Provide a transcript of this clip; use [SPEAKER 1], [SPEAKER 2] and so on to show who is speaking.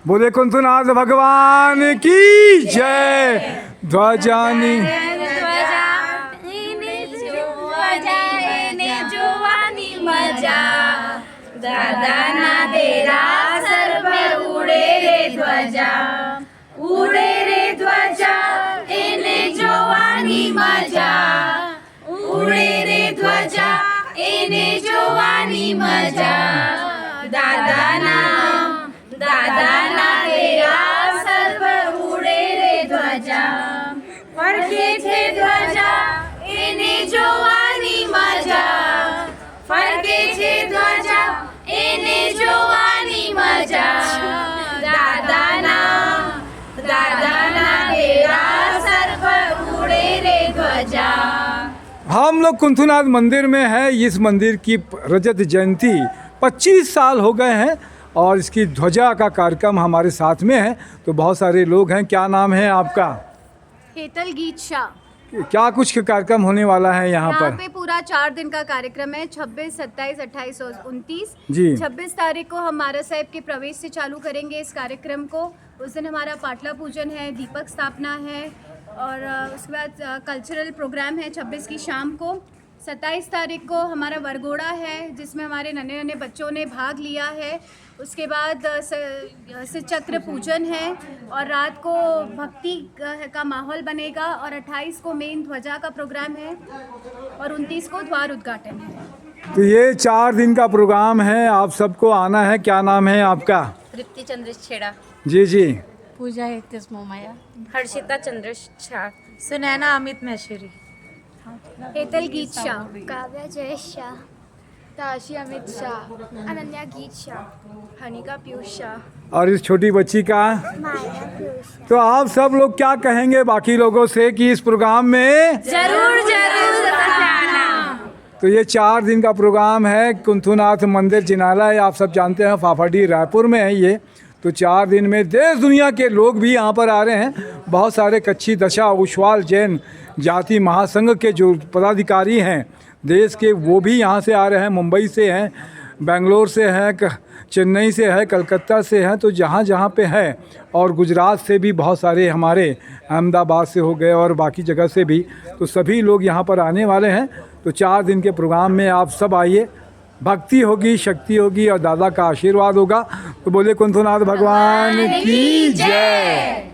[SPEAKER 1] बोले कुंथुनाथ भगवान की जय। ध्वजानी
[SPEAKER 2] मजा दादाना तेरा सर्व उडे रे ध्वजा, उडे रे ध्वजा एने जोवानी मजा, उडे रे ध्वजा एने जोवानी मजा, दादाना तेरा सर्व उडे रे ध्वजा, फडके छे ध्वजा एने जोवानी मजा, फडके छे ध्वजा एने जोवानी मजा, दादाना तेरा सर्व उडे रे ध्वजा।
[SPEAKER 1] हम लोग कुंथुनाथ मंदिर में है। इस मंदिर की रजत जयंती 25 साल हो गए हैं और इसकी ध्वजा का कार्यक्रम हमारे साथ में है। तो बहुत सारे लोग हैं। क्या नाम है आपका?
[SPEAKER 3] हेतल गीत शाह।
[SPEAKER 1] क्या कुछ कार्यक्रम होने वाला है यहाँ पर?
[SPEAKER 3] पे पूरा 4 दिन का कार्यक्रम है। 26, 27, 28 और 29
[SPEAKER 1] जी।
[SPEAKER 3] 26 तारीख को हम महाराज साहब के प्रवेश से चालू करेंगे इस कार्यक्रम को। उस दिन हमारा पाटला पूजन है, दीपक स्थापना है और उसके बाद कल्चरल प्रोग्राम है 26 की शाम को। 27 तारीख को हमारा वरघोड़ा है जिसमें हमारे नन्हे नन्हे बच्चों ने भाग लिया है। उसके बाद चक्र पूजन है और रात को भक्ति का माहौल बनेगा और 28 को मेन ध्वजा का प्रोग्राम है और 29 को द्वार उद्घाटन है।
[SPEAKER 1] तो ये 4 दिन का प्रोग्राम है। आप सबको आना है। क्या नाम है आपका?
[SPEAKER 2] तृप्ति चंद्र छेड़ा,
[SPEAKER 1] जी जी।
[SPEAKER 4] पूजा हेतिस मोमया,
[SPEAKER 2] हर्षिता चंद्र शाह,
[SPEAKER 4] सुनैना अमित मैशेरी,
[SPEAKER 3] हेतल गीत शाह,
[SPEAKER 5] काव्या जयेश शाह, ताशी अमित शाह, अनन्या गीत शाह, हनिका पीयूष शाह,
[SPEAKER 1] और इस छोटी बच्ची का?
[SPEAKER 5] माया पीयूष शाह।
[SPEAKER 1] तो आप सब लोग क्या कहेंगे बाकी लोगों से कि इस प्रोग्राम में
[SPEAKER 2] जरूर आना।
[SPEAKER 1] तो ये 4 दिन का प्रोग्राम है। कुंथुनाथ मंदिर जिनालय आप सब जानते हैं फाफाडी रायपुर में है ये। तो 4 दिन में देश दुनिया के लोग भी यहाँ पर आ रहे हैं। बहुत सारे कच्छी दशा उछवाल जैन जाति महासंघ के जो पदाधिकारी हैं देश के, वो भी यहाँ से आ रहे हैं। मुंबई से हैं, बेंगलोर से हैं, चेन्नई से है, कलकत्ता से हैं। तो जहाँ जहाँ पे है और गुजरात से भी बहुत सारे, हमारे अहमदाबाद से हो गए और बाकी जगह से भी। तो सभी लोग यहाँ पर आने वाले हैं। तो 4 दिन के प्रोग्राम में आप सब आइए। भक्ति होगी, शक्ति होगी और दादा का आशीर्वाद होगा। तो बोले कुंथुनाथ भगवान की जय।